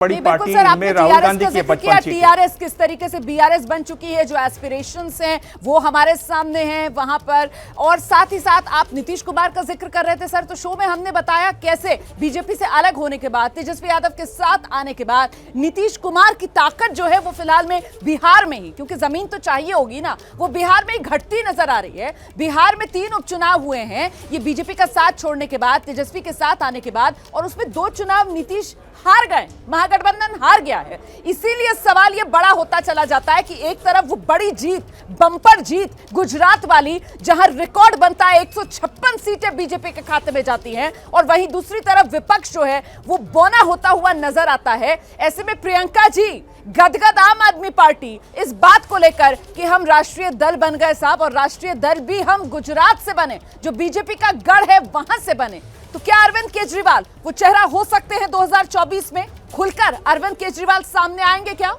बड़ी बिल्कुल party sir, आपने में राहुल गांधी की 55 सीटें। टीआरएस किस तरीके से बीआरएस बन चुकी है, जो एस्पिरेशंस हैं वो हमारे सामने हैं वहां पर। और साथ ही साथ आप नीतीश कुमार का जिक्र कर रहे थे सर, तो शो में हमने बताया कैसे बीजेपी से अलग होने के बाद, तेजस्वी यादव के साथ आने के बाद नीतीश कुमार की ताकत जो है वो फिलहाल में बिहार में ही, क्योंकि जमीन तो चाहिए होगी ना, वो बिहार में ही घटती नजर आ रही है। बिहार में 3 उपचुनाव हुए हैं ये बीजेपी का साथ छोड़ने के बाद, तेजस्वी के साथ आने के बाद, और उसमें 2 चुनाव नीतीश हार गए, महागठबंधन हार गया है। इसीलिए सवाल यह बड़ा होता चला जाता है कि एक तरफ वो बड़ी जीत, बंपर जीत गुजरात वाली, जहां रिकॉर्ड बनता है 156 सीटें बीजेपी के खाते में जाती हैं, और वहीं दूसरी तरफ विपक्ष जो है वो बौना होता हुआ नजर आता है। ऐसे में प्रियंका जी, गदगद आम आदमी पार्टी इस बात को लेकर कि हम राष्ट्रीय दल बन गए साहब, और राष्ट्रीय दल भी हम गुजरात से बने, जो बीजेपी का गढ़ है वहां से बने। तो क्या अरविंद केजरीवाल वो चेहरा हो सकते हैं 2024 में? खुलकर अरविंद केजरीवाल सामने आएंगे क्या?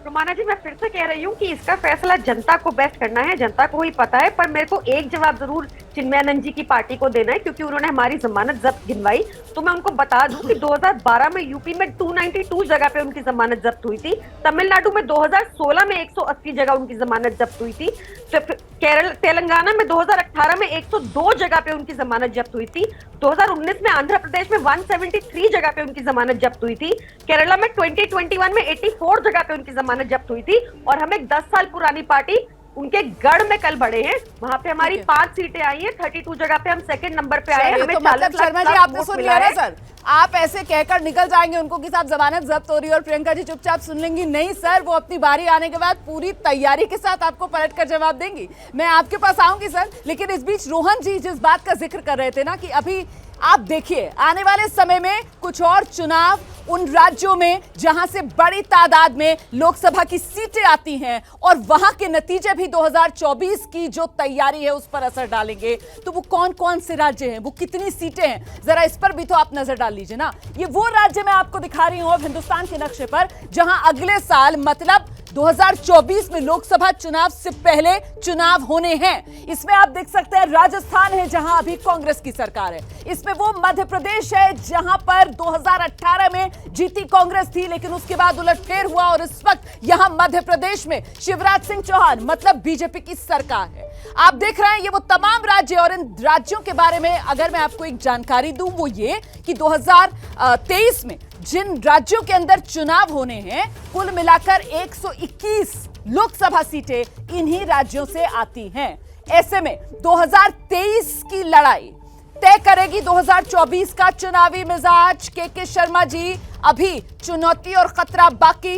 रोमाना जी, मैं फिर से कह रही हूँ कि इसका फैसला जनता को बेस्ट करना है, जनता को ही पता है। पर मेरे को एक जवाब जरूर चिन्मयानंद जी की पार्टी को देना है, क्योंकि उन्होंने हमारी जमानत जब्त गिनवाई। तो मैं उनको बता दूं कि 2012 में यूपी में 292 जगह पे उनकी जमानत जब्त हुई थी, तमिलनाडु में 2016 में 180 जगह उनकी जमानत जब्त हुई थी, तेलंगाना में 2018 में 102 जगह पे उनकी जमानत जब्त हुई थी, 2019 में आंध्र प्रदेश में 173 जगह पे उनकी जमानत जब्त हुई थी, केरला में 2021 में 84 जगह पे उनकी जमानत जब्त हुई थी। और हम एक 10 साल पुरानी पार्टी उनके गढ़ में कल बढ़े हैं, वहां पे हमारी 5 सीटें आई हैं, 32 जगह पे हम सेकंड नंबर पे आए हैं। हमें तो मतलब शर्मा जी, आपने सुन लिया ना सर, आप ऐसे कहकर निकल जाएंगे उनको कि साहब जमानत जब्त हो रही है और प्रियंका जी चुपचाप सुन लेंगी? नहीं सर, वो अपनी बारी आने के बाद पूरी तैयारी के साथ आपको पलट कर जवाब देंगी। मैं आपके पास आऊंगी सर, लेकिन इस बीच रोहन जी जिस बात का जिक्र कर रहे थे ना कि अभी आप देखिए आने वाले समय में कुछ और चुनाव उन राज्यों में जहां से बड़ी तादाद में लोकसभा की सीटें आती हैं, और वहां के नतीजे भी 2024 की जो तैयारी है उस पर असर डालेंगे। तो वो कौन कौन से राज्य हैं, वो कितनी सीटें हैं, जरा इस पर भी तो आप नजर डाल लीजिए ना। ये वो राज्य मैं आपको दिखा रही हूं अब हिंदुस्तान के नक्शे पर, जहां अगले साल मतलब 2024 में लोकसभा चुनाव से पहले चुनाव होने हैं। इसमें आप देख सकते हैं राजस्थान है जहां अभी कांग्रेस की सरकार है, इसमें वो मध्य प्रदेश है जहां पर 2018 में जीती कांग्रेस थी, लेकिन उसके बाद उलटफेर हुआ और इस वक्त यहां मध्य प्रदेश में शिवराज सिंह चौहान मतलब बीजेपी की सरकार है। आप देख रहे हैं ये वो तमाम राज्य, और इन राज्यों के बारे में अगर मैं आपको एक जानकारी दूं वो ये कि 2023 में जिन राज्यों के अंदर चुनाव होने हैं, कुल मिलाकर 121 लोकसभा सीटें इन्हीं राज्यों से आती हैं। ऐसे में 2023 की लड़ाई तय करेगी 2024 का चुनावी मिजाज। के शर्मा जी, अभी चुनौती और खतरा बाकी?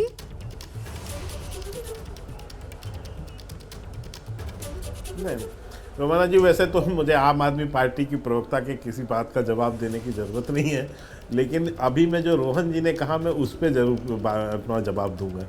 नहीं रोमाना जी, वैसे तो मुझे आम आदमी पार्टी की प्रवक्ता के किसी बात का जवाब देने की ज़रूरत नहीं है, लेकिन अभी मैं जो रोहन जी ने कहा मैं उस पर जरूर अपना जवाब दूंगा।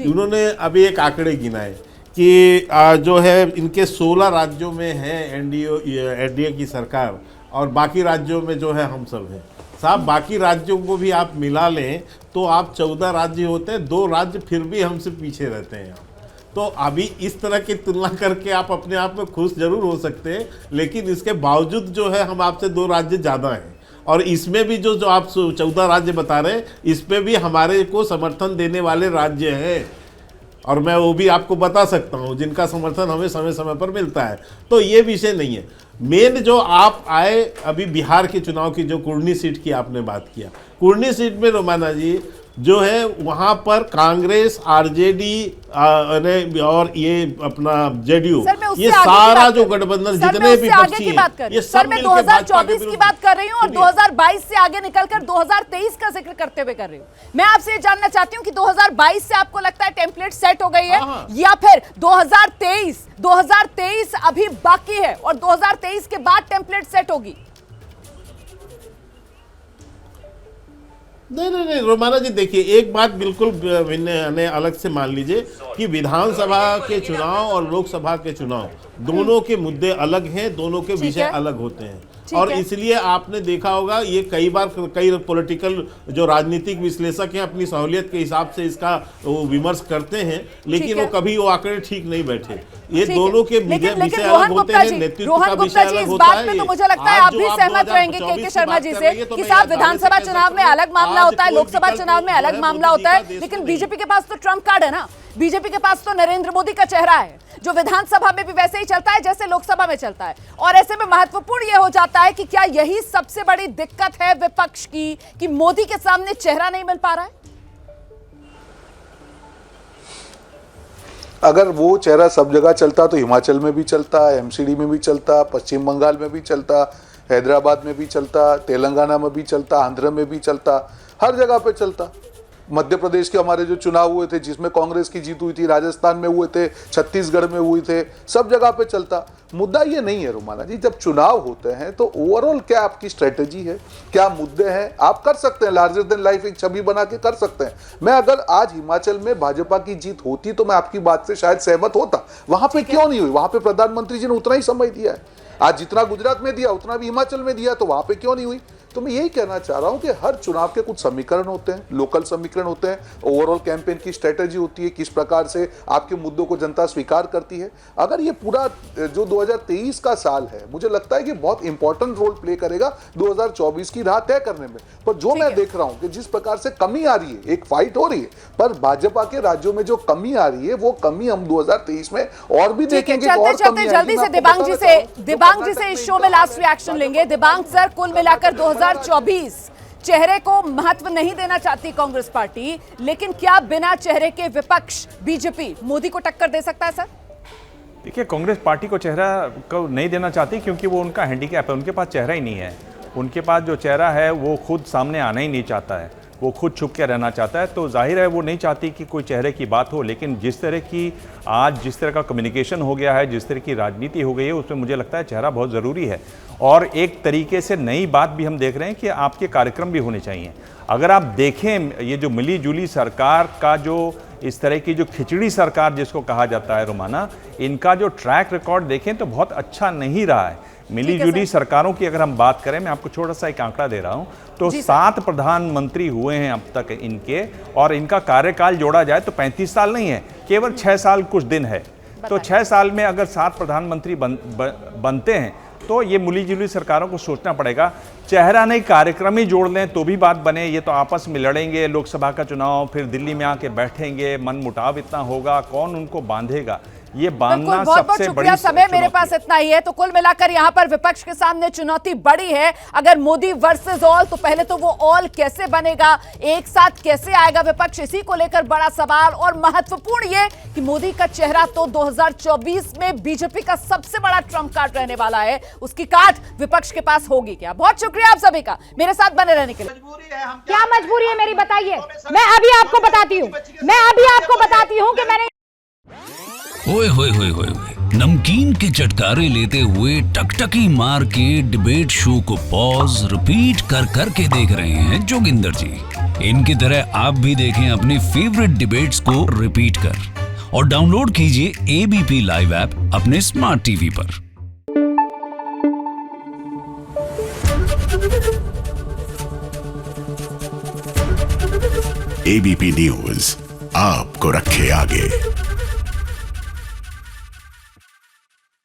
उन्होंने अभी एक आंकड़े गिनाए कि जो है इनके 16 राज्यों में है एनडीए की सरकार, और बाकी राज्यों में जो है हम सब हैं। साहब, बाकी राज्यों को भी आप मिला लें तो आप 14 राज्य होते हैं, 2 राज्य फिर भी हमसे पीछे रहते हैं। तो अभी इस तरह की तुलना करके आप अपने आप में खुश जरूर हो सकते हैं, लेकिन इसके बावजूद जो है हम आपसे 2 राज्य ज़्यादा हैं, और इसमें भी जो आप 14 राज्य बता रहे हैं इसमें भी हमारे को समर्थन देने वाले राज्य हैं, और मैं वो भी आपको बता सकता हूँ जिनका समर्थन हमें समय समय पर मिलता है। तो ये विषय नहीं है। मेन जो आप आए अभी बिहार के चुनाव की, जो कुर्नी सीट की आपने बात किया, कुर्नी सीट में रोमाना जी जो है वहां पर कांग्रेस, आरजेडी और ये अपना जेडीयू, ये सारा जो गठबंधन जितने भी पक्षी हैं, ये सब मैं 2024 की बात कर रही हूँ और 2022 से आगे निकलकर 2023 का जिक्र करते हुए कर रही हूँ। मैं आपसे ये जानना चाहती हूँ कि 2022 से आपको लगता है टेम्पलेट सेट हो गई है, या फिर 2023 अभी बाकी है और 2023 के बाद टेम्पलेट सेट होगी? नहीं रोमाना जी, देखिए एक बात बिल्कुल भिन्न अलग से मान लीजिए कि विधानसभा के चुनाव और लोकसभा के चुनाव दोनों के मुद्दे अलग हैं, दोनों के विषय अलग होते हैं। और इसलिए आपने देखा होगा ये कई बार कई पॉलिटिकल जो राजनीतिक विश्लेषक हैं अपनी सहूलियत के हिसाब से इसका विमर्श करते हैं, लेकिन वो कभी वो आंकड़े ठीक नहीं बैठे। ये दोनों के विषय अलग होते हैं, नेतृत्व का विषय अलग होता है। तो मुझे लगता है आप भी सहमत रहेंगे के शर्मा जी से कि साहब विधानसभा चुनाव में अलग मामला होता है, लोकसभा चुनाव में अलग मामला होता है, लेकिन बीजेपी के पास तो ट्रम्प कार्ड है ना। बीजेपी के पास तो नरेंद्र मोदी का चेहरा है जो विधानसभा में भी वैसे ही चलता है जैसे लोकसभा में चलता है। और ऐसे में महत्वपूर्ण यह हो जाता है कि क्या यही सबसे बड़ी दिक्कत है विपक्ष की कि मोदी के सामने चेहरा नहीं मिल पा रहा है? अगर वो चेहरा सब जगह चलता तो हिमाचल में भी चलता, एमसीडी में भी चलता, पश्चिम बंगाल में भी चलता, हैदराबाद में भी चलता, तेलंगाना में भी चलता, आंध्र में भी चलता, हर जगह पे चलता। मध्य प्रदेश के हमारे जो चुनाव हुए थे जिसमें कांग्रेस की जीत हुई थी, राजस्थान में हुए थे, छत्तीसगढ़ में हुए थे, सब जगह पे चलता। मुद्दा ये नहीं है रोमाना जी, जब चुनाव होते हैं तो ओवरऑल क्या आपकी स्ट्रेटेजी है, क्या मुद्दे हैं, आप कर सकते हैं लार्जर देन लाइफ एक छवि बना के कर सकते हैं। मैं अगर आज हिमाचल में भाजपा की जीत होती तो मैं आपकी बात से शायद सहमत होता। वहां पे क्यों नहीं हुई? वहां पे प्रधानमंत्री जी ने उतना ही समय दिया है, आज जितना गुजरात में दिया उतना भी हिमाचल में दिया, तो वहां पे क्यों नहीं हुई? तो मैं यही कहना चाह रहा हूं कि हर चुनाव के कुछ समीकरण होते हैं, लोकल समीकरण होते हैं, ओवरऑल कैंपेन की स्ट्रेटेजी होती है, किस प्रकार से आपके मुद्दों को जनता स्वीकार करती है। अगर ये पूरा जो 2023 का साल है, मुझे लगता है कि बहुत इंपॉर्टेंट रोल प्ले करेगा 2024 की राह तय करने में। पर जो मैं देख रहा हूं कि जिस प्रकार से कमी आ रही है, एक फाइट हो रही है, पर भाजपा के राज्यों में जो कमी आ रही है वो कमी हम 2023 में और भी देखेंगे। जल्दी से दिबांग जी से इस शो में लास्ट रिएक्शन लेंगे। दिबांग सर, कुल मिलाकर 2024 चेहरे को महत्व नहीं देना चाहती कांग्रेस पार्टी, लेकिन क्या बिना चेहरे के विपक्ष बीजेपी मोदी को टक्कर दे सकता है सर? देखिए, कांग्रेस पार्टी को चेहरा को नहीं देना चाहती क्योंकि वो उनका हैंडीकैप है, उनके पास चेहरा ही नहीं है। उनके पास जो चेहरा है वो खुद सामने आना ही नहीं चाहता है, वो खुद छुप के रहना चाहता है। तो जाहिर है वो नहीं चाहती कि कोई चेहरे की बात हो, लेकिन जिस तरह की आज जिस तरह का कम्युनिकेशन हो गया है, जिस तरह की राजनीति हो गई है, उसमें मुझे लगता है चेहरा बहुत ज़रूरी है। और एक तरीके से नई बात भी हम देख रहे हैं कि आपके कार्यक्रम भी होने चाहिए। अगर आप देखें ये जो मिली जुली सरकार का जो इस तरह की जो खिचड़ी सरकार जिसको कहा जाता है रोमाना, इनका जो ट्रैक रिकॉर्ड देखें तो बहुत अच्छा नहीं रहा है। मिली जुली सरकारों की अगर हम बात करें, मैं आपको छोटा सा एक आंकड़ा दे रहा हूं, तो 7 प्रधानमंत्री हुए हैं अब तक इनके, और इनका कार्यकाल जोड़ा जाए तो 35 साल नहीं है, केवल 6 साल कुछ दिन है। तो 6 साल में अगर 7 प्रधानमंत्री बनते हैं तो ये मिली जुली सरकारों को सोचना पड़ेगा। चेहरा नहीं, कार्यक्रम ही जोड़ लें तो भी बात बने। ये तो आपस में लड़ेंगे लोकसभा का चुनाव, फिर दिल्ली में आके बैठेंगे, मनमुटाव इतना होगा, कौन उनको बांधेगा? ये बांधना सबसे बड़ी समय मेरे पास इतना ही है। तो कुल मिलाकर यहाँ पर विपक्ष के सामने चुनौती बड़ी है। अगर मोदी वर्सेस ऑल, तो पहले तो वो ऑल कैसे बनेगा, एक साथ कैसे आएगा विपक्ष, इसी को लेकर बड़ा सवाल। और महत्वपूर्ण ये कि मोदी का चेहरा तो 2024 में बीजेपी का सबसे बड़ा ट्रम्प कार्ड रहने वाला है, उसकी कार्ड विपक्ष के पास होगी क्या? बहुत शुक्रिया आप सभी का मेरे साथ बने रहने के लिए। क्या मजबूरी है मेरी, बताइए। मैं अभी आपको बताती हूँ कि मैंने ओए होए होए होए नमकीन के चटकारे लेते हुए टकटकी मार के डिबेट शो को पॉज रिपीट कर कर के देख रहे हैं जोगिंदर जी। इनकी तरह आप भी देखें अपनी फेवरेट डिबेट्स को रिपीट कर, और डाउनलोड कीजिए एबीपी लाइव ऐप अपने स्मार्ट टीवी पर। एबीपी न्यूज आपको रखे आगे।